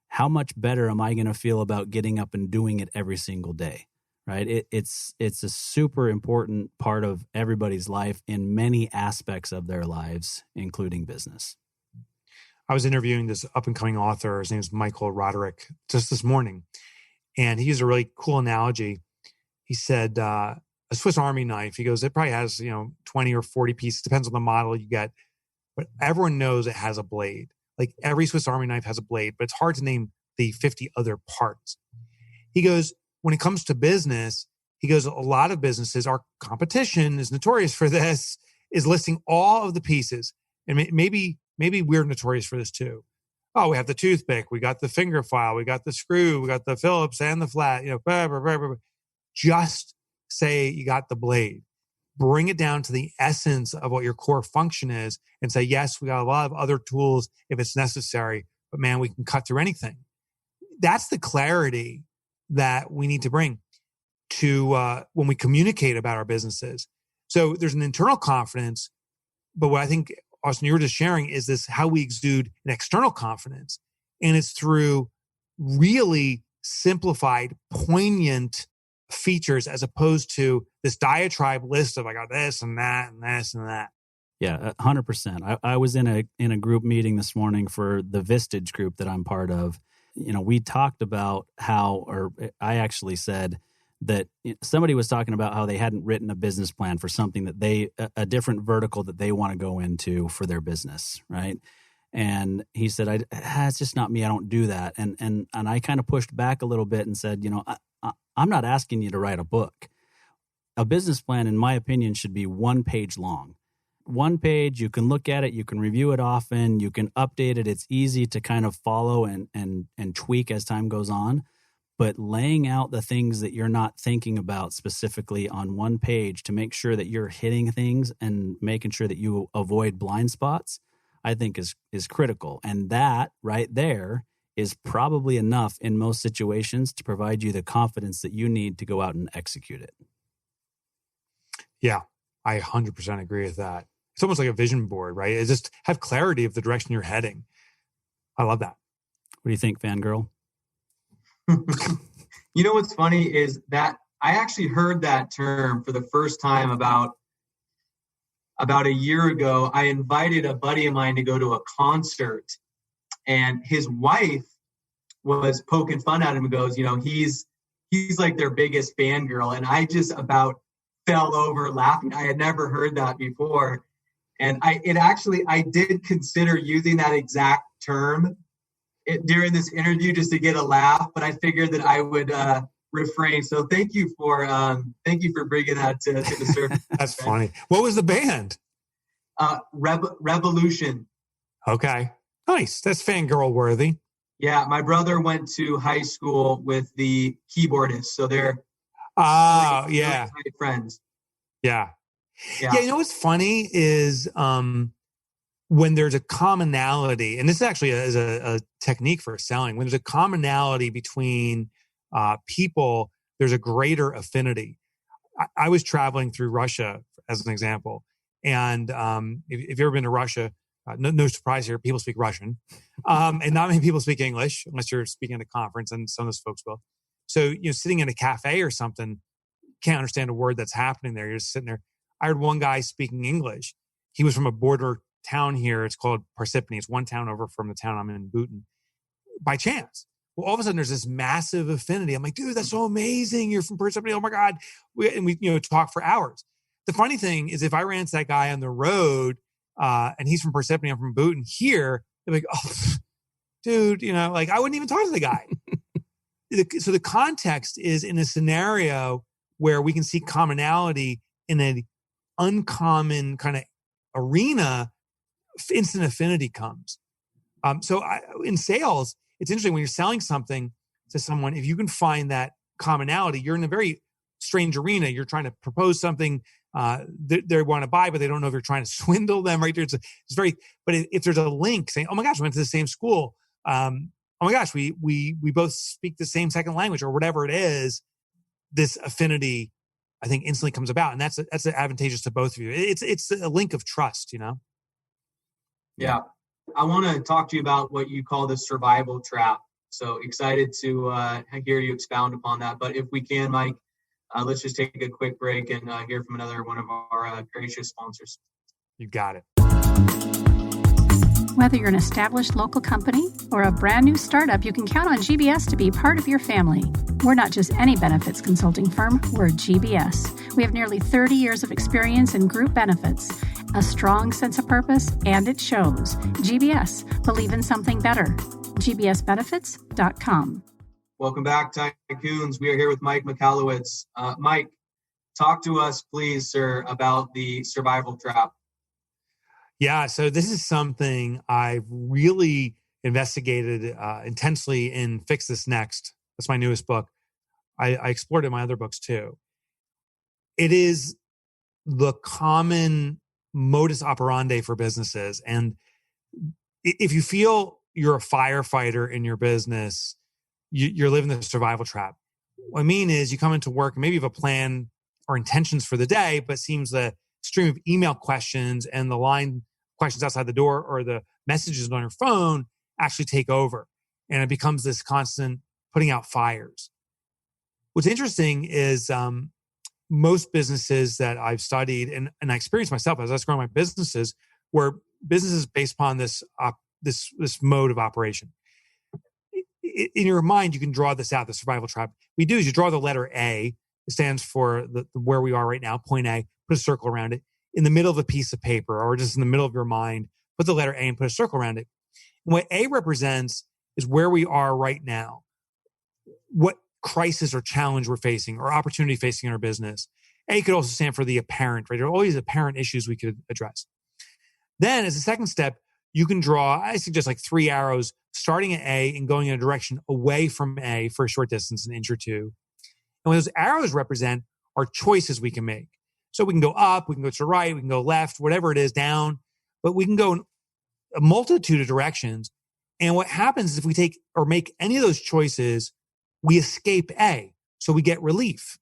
how much better am I going to feel about getting up and doing it every single day, right? It's a super important part of everybody's life in many aspects of their lives, including business. I was interviewing this up-and-coming author. His name is Mike Michalowicz just this morning. And he used a really cool analogy. He said, a Swiss Army knife, he goes, it probably has, 20 or 40 pieces, depends on the model you get. But everyone knows it has a blade. Like every Swiss Army knife has a blade, but it's hard to name the 50 other parts. He goes, when it comes to business, he goes, a lot of businesses, our competition is notorious for this, is listing all of the pieces. And maybe we're notorious for this too. Oh, we have the toothpick, we got the finger file, we got the screw, we got the Phillips and the flat, blah, blah, blah, blah. Just say you got the blade. Bring it down to the essence of what your core function is and say, yes, we got a lot of other tools if it's necessary, but man, we can cut through anything. That's the clarity that we need to bring to when we communicate about our businesses. So there's an internal confidence, but what I think, Austin, you were just sharing is this how we exude an external confidence. And it's through really simplified, poignant features as opposed to this diatribe list of I got this and that and this and that. Yeah, 100%. I was in a group meeting this morning for the Vistage group that I'm part of. We talked about I actually said that somebody was talking about how they hadn't written a business plan for something that a different vertical that they want to go into for their business, right? And he said, it's just not me. I don't do that. And I kind of pushed back a little bit and said, I'm not asking you to write a book. A business plan, in my opinion, should be 1 page long. 1 page, you can look at it, you can review it often, you can update it. It's easy to kind of follow and tweak as time goes on. But laying out the things that you're not thinking about specifically on 1 page to make sure that you're hitting things and making sure that you avoid blind spots, I think is critical. And that right there is probably enough in most situations to provide you the confidence that you need to go out and execute it. Yeah. I 100% agree with that. It's almost like a vision board, right? It's just have clarity of the direction you're heading. I love that. What do you think, fangirl? You know what's funny is that I actually heard that term for the first time about a year ago. I invited a buddy of mine to go to a concert, and his wife was poking fun at him and goes, he's like their biggest fangirl. And I just about fell over laughing. I had never heard that before. And I did consider using that exact term during this interview just to get a laugh, but I figured that I would refrain. So thank you for bringing that to the surface. That's funny. What was the band? Revolution. Okay. Nice. That's fangirl worthy. Yeah. My brother went to high school with the keyboardist. So they're yeah. friends. Yeah. You know what's funny is when there's a commonality, and this actually is a technique for selling, when there's a commonality between people, there's a greater affinity. I was traveling through Russia, as an example, and if you've ever been to Russia, no surprise here, people speak Russian, and not many people speak English unless you're speaking at a conference, and some of those folks will. So, sitting in a cafe or something, can't understand a word that's happening there. You're just sitting there. I heard one guy speaking English. He was from a border town here. It's called Parsippany. It's one town over from the town I'm in, Bhutan. By chance. Well, all of a sudden, there's this massive affinity. I'm like, dude, that's so amazing. You're from Parsippany. Oh my God. We talk for hours. The funny thing is, if I ran to that guy on the road, and he's from Parsippany, I'm from Bhutan here, they're like, oh, dude, I wouldn't even talk to the guy. So the context is in a scenario where we can see commonality in an uncommon kind of arena, instant affinity comes. In sales, it's interesting when you're selling something to someone, if you can find that commonality, you're in a very strange arena. You're trying to propose something they want to buy, but they don't know if you're trying to swindle them, right? It's very, but if there's a link saying, oh my gosh, we went to the same school. Oh my gosh, we both speak the same second language or whatever it is, this affinity, I think, instantly comes about. And that's advantageous to both of you. It's a link of trust, Yeah. I want to talk to you about what you call the survival trap. So excited to hear you expound upon that. But if we can, Mike, let's just take a quick break and hear from another one of our gracious sponsors. You got it. Whether you're an established local company or a brand new startup, you can count on GBS to be part of your family. We're not just any benefits consulting firm, we're GBS. We have nearly 30 years of experience in group benefits, a strong sense of purpose, and it shows. GBS, believe in something better. gbsbenefits.com. Welcome back, Tycoons. We are here with Mike Michalowicz. Mike, talk to us, please, sir, about the survival trap. Yeah, so this is something I've really investigated intensely in Fix This Next. That's my newest book. I explored it in my other books too. It is the common modus operandi for businesses. And if you feel you're a firefighter in your business, you're living the survival trap. What I mean is you come into work, maybe you have a plan or intentions for the day, but it seems the stream of email questions and the line questions outside the door or the messages on your phone actually take over. And it becomes this constant putting out fires. What's interesting is most businesses that I've studied and I experienced myself as I was growing my businesses were businesses based upon this mode of operation. In your mind, you can draw this out, the survival trap. We do is you draw the letter A. It stands for where we are right now, point A, put a circle around it. In the middle of a piece of paper or just in the middle of your mind, put the letter A and put a circle around it. And what A represents is where we are right now. What crisis or challenge we're facing or opportunity facing in our business. A could also stand for the apparent, right? There are always apparent issues we could address. Then as a second step, you can draw, I suggest like 3 arrows starting at A and going in a direction away from A for a short distance, an inch or two. And what those arrows represent are choices we can make. So we can go up, we can go to the right, we can go left, whatever it is, down, but we can go in a multitude of directions. And what happens is if we take or make any of those choices, we escape A. So we get relief.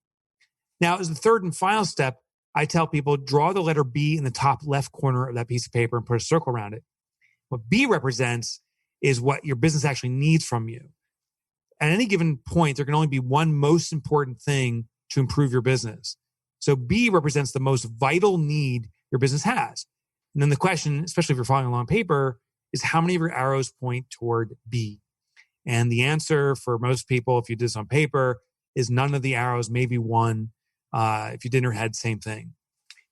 Now, as the third and final step, I tell people, draw the letter B in the top left corner of that piece of paper and put a circle around it. What B represents is what your business actually needs from you. At any given point, there can only be one most important thing to improve your business. So B represents the most vital need your business has. And then the question, especially if you're following along paper, is how many of your arrows point toward B? And the answer for most people, if you did this on paper, is none of the arrows, maybe one. If you did in your head, same thing.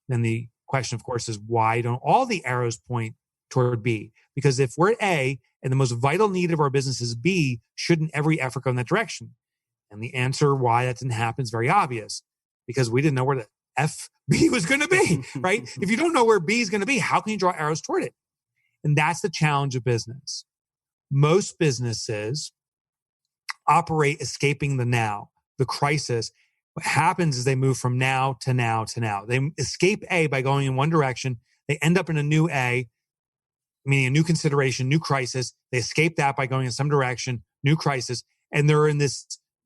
Then the question, of course, is why don't all the arrows point toward B? Because if we're at A and the most vital need of our business is B, shouldn't every effort go in that direction? And the answer why that didn't happen is very obvious, because we didn't know where the FB was going to be, right? If you don't know where B is going to be, how can you draw arrows toward it? And that's the challenge of business. Most businesses operate escaping the now, the crisis. What happens is they move from now to now to now. They escape A by going in one direction. They end up in a new A, meaning a new consideration, new crisis. They escape that by going in some direction, new crisis. And they're in this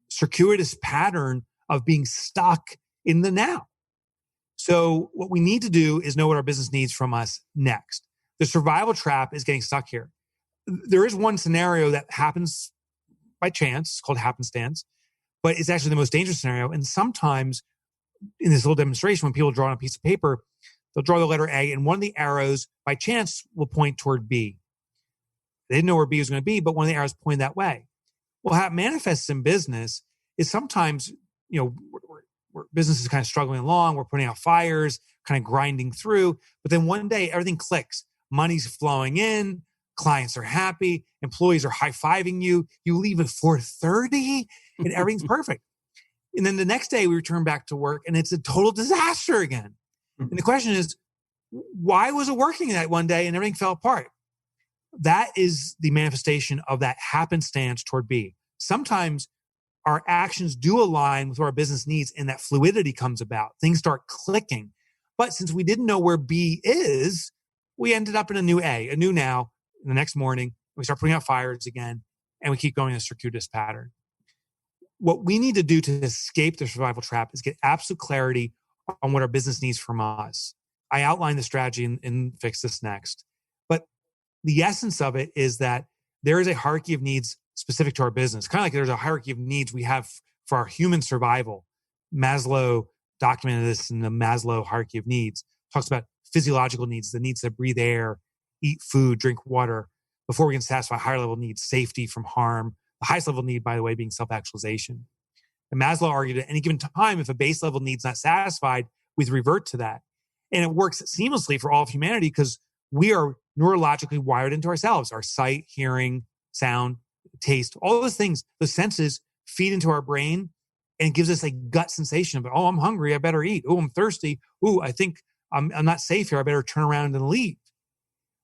circuitous pattern of being stuck in the now. So what we need to do is know what our business needs from us next. The survival trap is getting stuck here. There is one scenario that happens by chance, it's called happenstance, but it's actually the most dangerous scenario. And sometimes in this little demonstration, when people draw on a piece of paper, they'll draw the letter A and one of the arrows by chance will point toward B. They didn't know where B was going to be, but one of the arrows pointed that way. Well, how it manifests in business is sometimes, we're business is kind of struggling along. We're putting out fires, kind of grinding through. But then one day everything clicks. Money's flowing in. Clients are happy. Employees are high-fiving you. You leave at 4:30 and everything's perfect. And then the next day we return back to work and it's a total disaster again. And the question is, why was it working that one day and everything fell apart? That is the manifestation of that happenstance toward B. Sometimes our actions do align with what our business needs and that fluidity comes about. Things start clicking. But since we didn't know where B is, we ended up in a new A, a new now. The next morning, we start putting out fires again, and we keep going in a circuitous pattern. What we need to do to escape the survival trap is get absolute clarity on what our business needs from us. I outlined the strategy in Fix This Next. But the essence of it is that there is a hierarchy of needs specific to our business. Kind of like there's a hierarchy of needs we have for our human survival. Maslow documented this in the Maslow hierarchy of needs. Talks about physiological needs, the needs to breathe air, eat food, drink water, before we can satisfy higher level needs, safety from harm. The highest level need, by the way, being self-actualization. And Maslow argued at any given time, if a base level need's not satisfied, we revert to that. And it works seamlessly for all of humanity because we are neurologically wired into ourselves. Our sight, hearing, sound, taste, all those things, the senses feed into our brain and gives us a gut sensation of, oh, I'm hungry, I better eat. Oh, I'm thirsty. Oh, I think I'm not safe here. I better turn around and leave.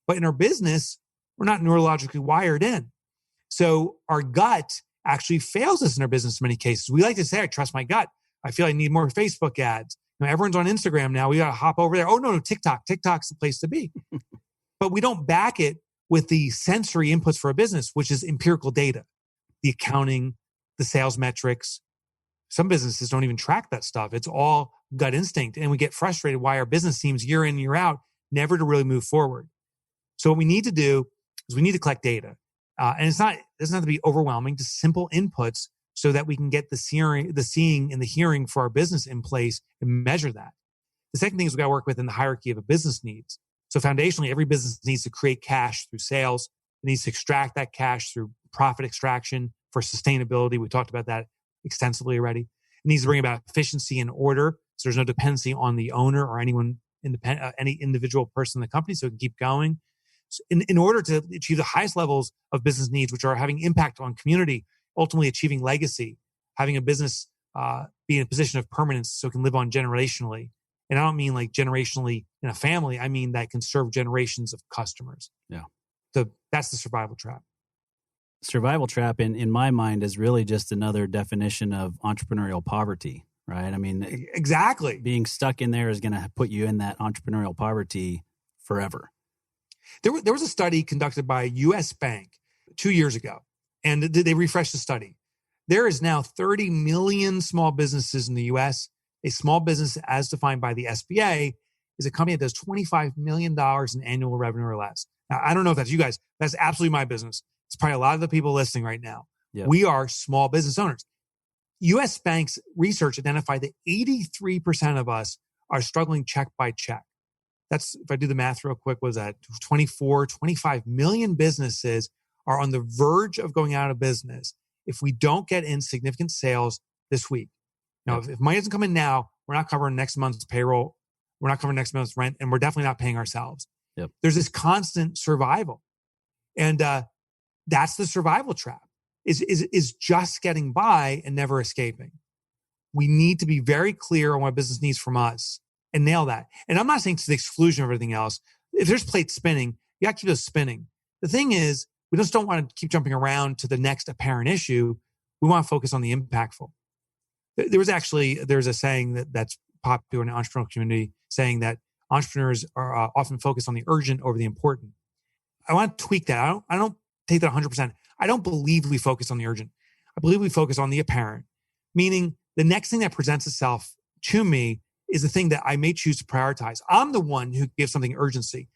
But in our business, we're not neurologically wired in. So our gut actually fails us in our business in many cases. We like to say, I trust my gut. I feel I need more Facebook ads. Everyone's on Instagram now. We got to hop over there. Oh, no, TikTok. TikTok's the place to be. But we don't back it with the sensory inputs for a business, which is empirical data, the accounting, the sales metrics. Some businesses don't even track that stuff. It's all gut instinct. And we get frustrated why our business seems year in, year out, never to really move forward. So what we need to do is we need to collect data. And it doesn't have to be overwhelming, just simple inputs so that we can get the seeing and the hearing for our business in place and measure that. The second thing is we got to work within the hierarchy of a business needs. So foundationally, every business needs to create cash through sales. It needs to extract that cash through profit extraction for sustainability. We talked about that extensively already. It needs to bring about efficiency and order. So there's no dependency on the owner or anyone independent, any individual person in the company, so it can keep going. So in order to achieve the highest levels of business needs, which are having impact on community, ultimately achieving legacy, having a business be in a position of permanence so it can live on generationally. And I don't mean like generationally in a family. I mean that can serve generations of customers. Yeah. So that's the survival trap. Survival trap, in my mind, is really just another definition of entrepreneurial poverty, right? I mean, exactly. Being stuck in there is going to put you in that entrepreneurial poverty forever. There was a study conducted by a U.S. bank 2 years ago, and they refreshed the study. There is now 30 million small businesses in the U.S. A small business as defined by the SBA is a company that does $25 million in annual revenue or less. Now, I don't know if that's you guys. That's absolutely my business. It's probably a lot of the people listening right now. Yep. We are small business owners. U.S. Bank's research identified that 83% of us are struggling check by check. That's, if I do the math real quick, was that 25 million businesses are on the verge of going out of business if we don't get in significant sales this week. Now, if money doesn't come in now, we're not covering next month's payroll. We're not covering next month's rent, and we're definitely not paying ourselves. Yep. There's this constant survival. And that's the survival trap, is just getting by and never escaping. We need to be very clear on what business needs from us and nail that. And I'm not saying to the exclusion of everything else. If there's plates spinning, you got to keep those spinning. The thing is, we just don't want to keep jumping around to the next apparent issue. We want to focus on the impactful. There's a saying that's popular in the entrepreneurial community, saying that entrepreneurs are often focused on the urgent over the important. I want to tweak that. I don't take that 100%. I don't believe we focus on the urgent. I believe we focus on the apparent, meaning the next thing that presents itself to me is the thing that I may choose to prioritize. I'm the one who gives something urgency.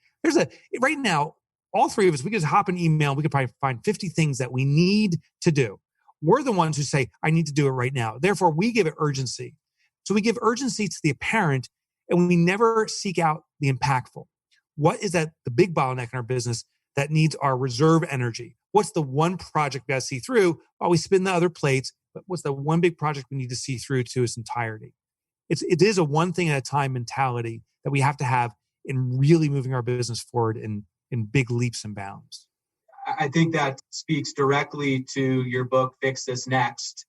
Right now, all three of us, we could just hop an email. We could probably find 50 things that we need to do. We're the ones who say, I need to do it right now. Therefore, we give it urgency. So we give urgency to the apparent, and we never seek out the impactful. What is that, the big bottleneck in our business that needs our reserve energy? What's the one project we got to see through while we spin the other plates? But what's the one big project we need to see through to its entirety? It is a one thing at a time mentality that we have to have in really moving our business forward in big leaps and bounds. I think that speaks directly to your book, Fix This Next.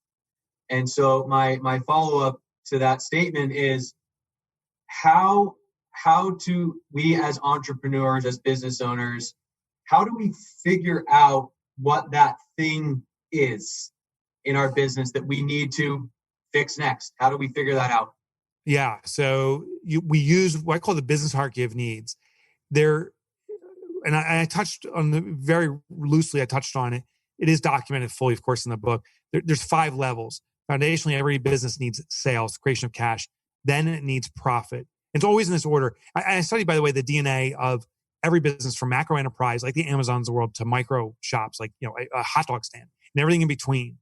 And so my follow-up to that statement is how do we as entrepreneurs, as business owners, how do we figure out what that thing is in our business that we need to fix next? How do we figure that out? Yeah. So we use what I call the business hierarchy of needs. And I touched on very loosely, I touched on it. It is documented fully, of course, in the book. There's 5 levels. Foundationally, every business needs sales, creation of cash. Then it needs profit. It's always in this order. I studied, by the way, the DNA of every business from macro enterprise, like the Amazons of the world, to micro shops, like a hot dog stand, and everything in between.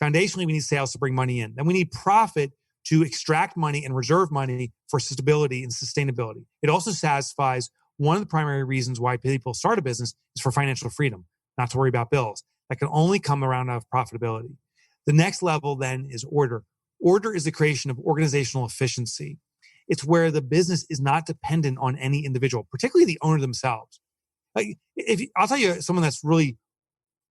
Foundationally, we need sales to bring money in. Then we need profit to extract money and reserve money for stability and sustainability. It also satisfies one of the primary reasons why people start a business is for financial freedom, not to worry about bills. That can only come around out of profitability. The next level then is order. Order is the creation of organizational efficiency. It's where the business is not dependent on any individual, particularly the owner themselves. I'll tell you someone that's really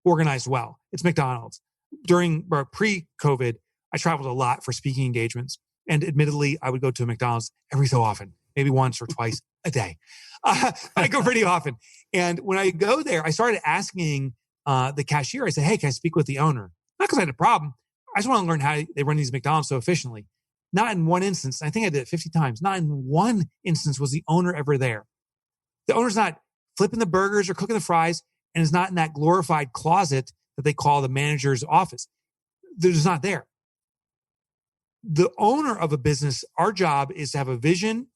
organized well. It's McDonald's. During pre-COVID, I traveled a lot for speaking engagements. And admittedly, I would go to McDonald's every so often, maybe once or twice a day. I go pretty often. And when I go there, I started asking the cashier, I said, hey, can I speak with the owner? Not because I had a problem. I just want to learn how they run these McDonald's so efficiently. Not in one instance. I think I did it 50 times. Not in one instance was the owner ever there. The owner's not flipping the burgers or cooking the fries and is not in that glorified closet that they call the manager's office. They're just not there. The owner of a business, our job is to have a vision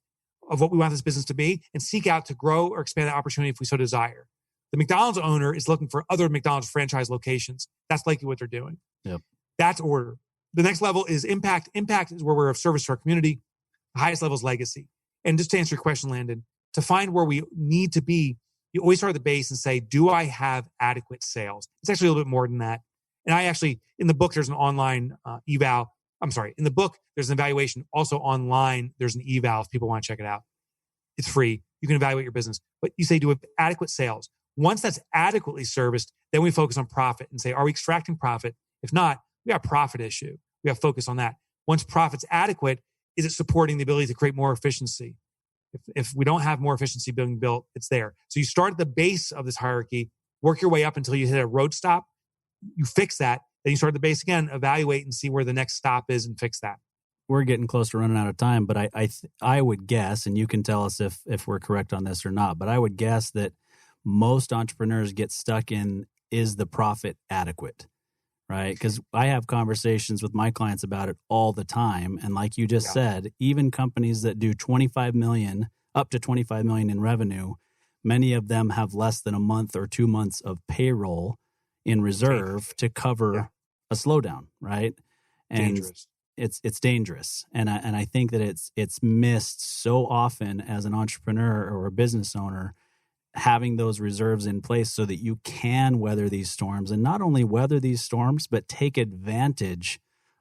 of what we want this business to be and seek out to grow or expand that opportunity if we so desire. The McDonald's owner is looking for other McDonald's franchise locations. That's likely what they're doing. Yep. That's order. The next level is impact. Impact is where we're of service to our community. The highest level is legacy. And just to answer your question, Landon, to find where we need to be, you always start at the base and say, do I have adequate sales? It's actually a little bit more than that. And I actually, in the book, there's an online eval. In the book, there's an evaluation. Also online, there's an eval if people want to check it out. It's free. You can evaluate your business. But you say, do we have adequate sales? Once that's adequately serviced, then we focus on profit and say, are we extracting profit? If not, we have a profit issue. We have focus on that. Once profit's adequate, is it supporting the ability to create more efficiency? If we don't have more efficiency being built, it's there. So you start at the base of this hierarchy, work your way up until you hit a road stop. You fix that. Then you start at the base again, evaluate and see where the next stop is and fix that. We're getting close to running out of time, but I would guess, and you can tell us if we're correct on this or not, but I would guess that most entrepreneurs get stuck in, is the profit adequate? right? Because I have conversations with my clients about it all the time. And like you just said, even companies that do 25 million, up to 25 million in revenue, many of them have less than a month or 2 months of payroll in reserve to cover a slowdown, right? And Dangerous. It's dangerous. And I think that it's missed so often as an entrepreneur or a business owner, having those reserves in place so that you can weather these storms, and not only weather these storms, but take advantage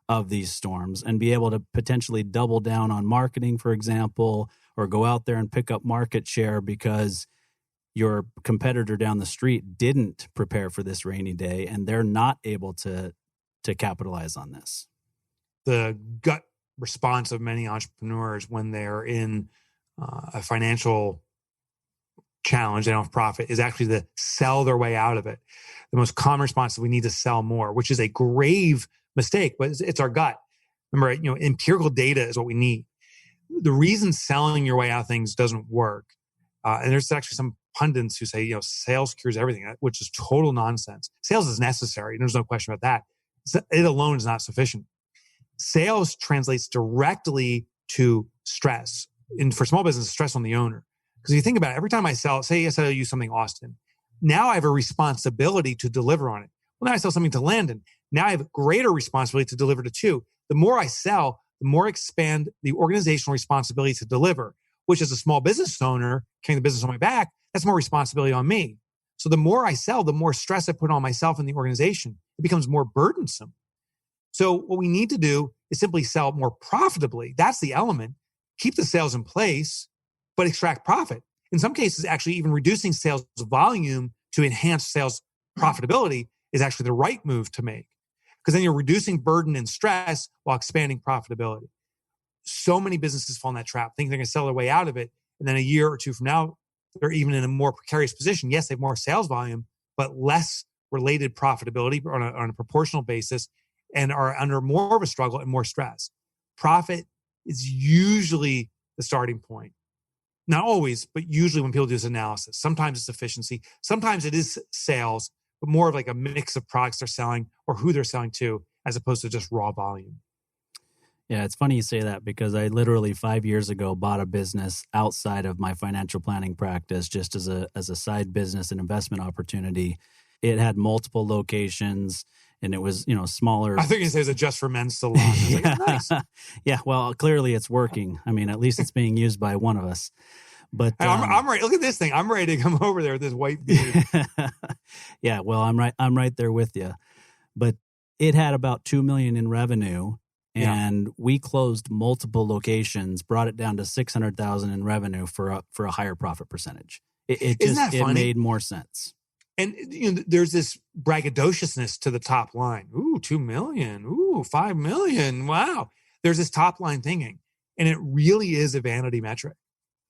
of these storms and be able to potentially double down on marketing, for example, or go out there and pick up market share because your competitor down the street didn't prepare for this rainy day and they're not able to capitalize on this. The gut response of many entrepreneurs when they're in a financial challenge, they don't have profit, is actually to sell their way out of it. The most common response is we need to sell more, which is a grave mistake, but it's our gut. Remember, empirical data is what we need. The reason selling your way out of things doesn't work, and there's actually some pundits who say, sales cures everything, which is total nonsense. Sales is necessary. There's no question about that. It alone is not sufficient. Sales translates directly to stress. And for small business, stress on the owner. Because if you think about it, every time I sell, say I sell you something, Austin, now I have a responsibility to deliver on it. Well, now I sell something to Landon. Now I have a greater responsibility to deliver to two. The more I sell, the more I expand the organizational responsibility to deliver, which as a small business owner, carrying the business on my back, that's more responsibility on me. So the more I sell, the more stress I put on myself and the organization. It becomes more burdensome. So what we need to do is simply sell more profitably. That's the element. Keep the sales in place, but extract profit. In some cases, actually even reducing sales volume to enhance sales profitability is actually the right move to make, because then you're reducing burden and stress while expanding profitability. So many businesses fall in that trap, thinking they're going to sell their way out of it. And then a year or two from now, they're even in a more precarious position. Yes, they have more sales volume, but less related profitability on a proportional basis, and are under more of a struggle and more stress. Profit is usually the starting point. Not always, but usually when people do this analysis. Sometimes it's efficiency. Sometimes it is sales, but more of like a mix of products they're selling or who they're selling to, as opposed to just raw volume. Yeah, it's funny you say that, because I literally 5 years ago bought a business outside of my financial planning practice, just as a side business and investment opportunity. It had multiple locations, and it was, smaller. I think you say it's a just for men salon. Yeah. Like, nice. Yeah, well, clearly it's working. I mean, at least it's being used by one of us. But I'm ready. Look at this thing. I'm ready to come over there with this white beard. Yeah, well, I'm right there with you. But it had about 2 million in revenue, and we closed multiple locations, brought it down to 600,000 in revenue for a higher profit percentage. It made more sense. And there's this braggadociousness to the top line. Ooh, 2 million. Ooh, 5 million. Wow. There's this top line thinking, and it really is a vanity metric.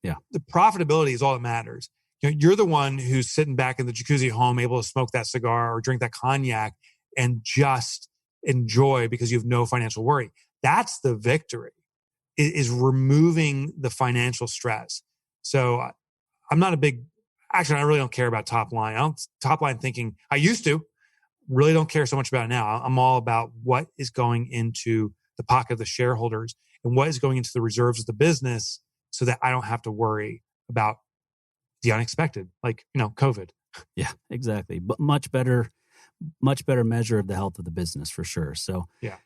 Yeah. The profitability is all that matters. You're the one who's sitting back in the jacuzzi at home, able to smoke that cigar or drink that cognac and just enjoy because you have no financial worry. That's the victory, is removing the financial stress. So I'm not a big, actually, I really don't care about top line. Top line thinking, I used to, really don't care so much about it now. I'm all about what is going into the pocket of the shareholders and what is going into the reserves of the business, so that I don't have to worry about the unexpected, like, COVID. Yeah, exactly. But much better measure of the health of the business, for sure. So yeah,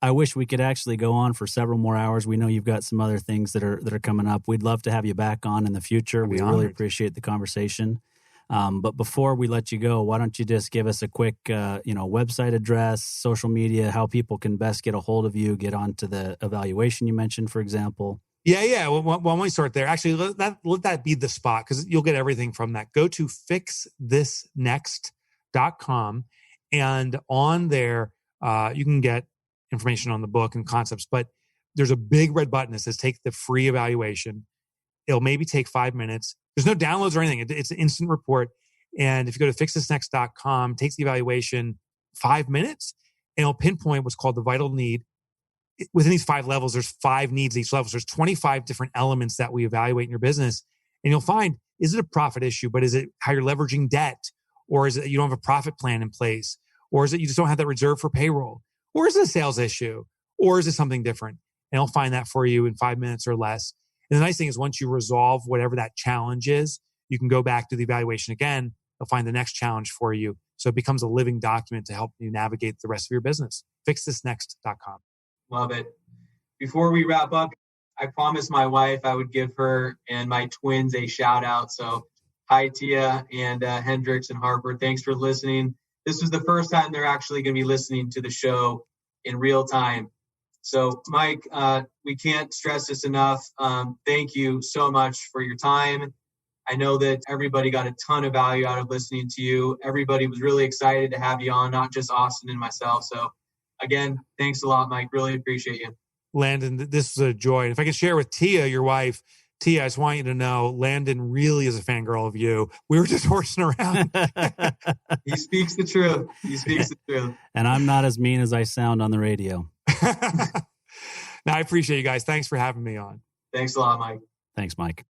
I wish we could actually go on for several more hours. We know you've got some other things that are coming up. We'd love to have you back on in the future. We really appreciate the conversation. But before we let you go, why don't you just give us a quick, website address, social media, how people can best get a hold of you, get onto the evaluation you mentioned, for example. Yeah. Well, why don't we start there? Actually, let that be the spot, because you'll get everything from that. Go to fixthisnext.com, and on there, you can get information on the book and concepts. But there's a big red button that says take the free evaluation. It'll maybe take 5 minutes. There's no downloads or anything. It's an instant report. And if you go to fixthisnext.com, takes the evaluation 5 minutes, and it'll pinpoint what's called the vital need. Within these 5 levels, there's 5 needs at each level. So there's 25 different elements that we evaluate in your business. And you'll find, is it a profit issue, but is it how you're leveraging debt? Or is it you don't have a profit plan in place? Or is it you just don't have that reserve for payroll? Or is it a sales issue? Or is it something different? And he'll find that for you in 5 minutes or less. And the nice thing is once you resolve whatever that challenge is, you can go back to the evaluation again. They'll find the next challenge for you. So it becomes a living document to help you navigate the rest of your business. FixThisNext.com. Love it. Before we wrap up, I promised my wife I would give her and my twins a shout out. So hi, Tia and Hendrix and Harper. Thanks for listening. This was the first time they're actually going to be listening to the show in real time. So Mike, we can't stress this enough. Thank you so much for your time. I know that everybody got a ton of value out of listening to you. Everybody was really excited to have you on, not just Austin and myself. So again, thanks a lot, Mike. Really appreciate you. Landon, this was a joy. And if I can share with Tia, your wife, Tia, I just want you to know, Landon really is a fangirl of you. We were just horsing around. He speaks the truth. He speaks the truth. And I'm not as mean as I sound on the radio. No, I appreciate you guys. Thanks for having me on. Thanks a lot, Mike. Thanks, Mike.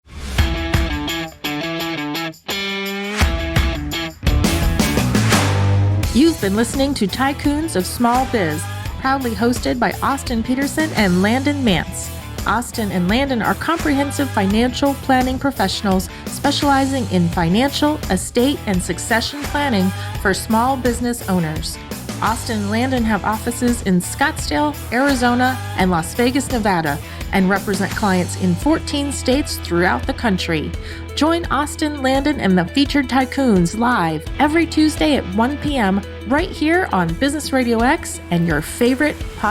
You've been listening to Tycoons of Small Biz, proudly hosted by Austin Peterson and Landon Mance. Austin and Landon are comprehensive financial planning professionals specializing in financial, estate, and succession planning for small business owners. Austin and Landon have offices in Scottsdale, Arizona, and Las Vegas, Nevada, and represent clients in 14 states throughout the country. Join Austin, Landon, and the featured Tycoons live every Tuesday at 1 p.m. right here on Business RadioX and your favorite podcast.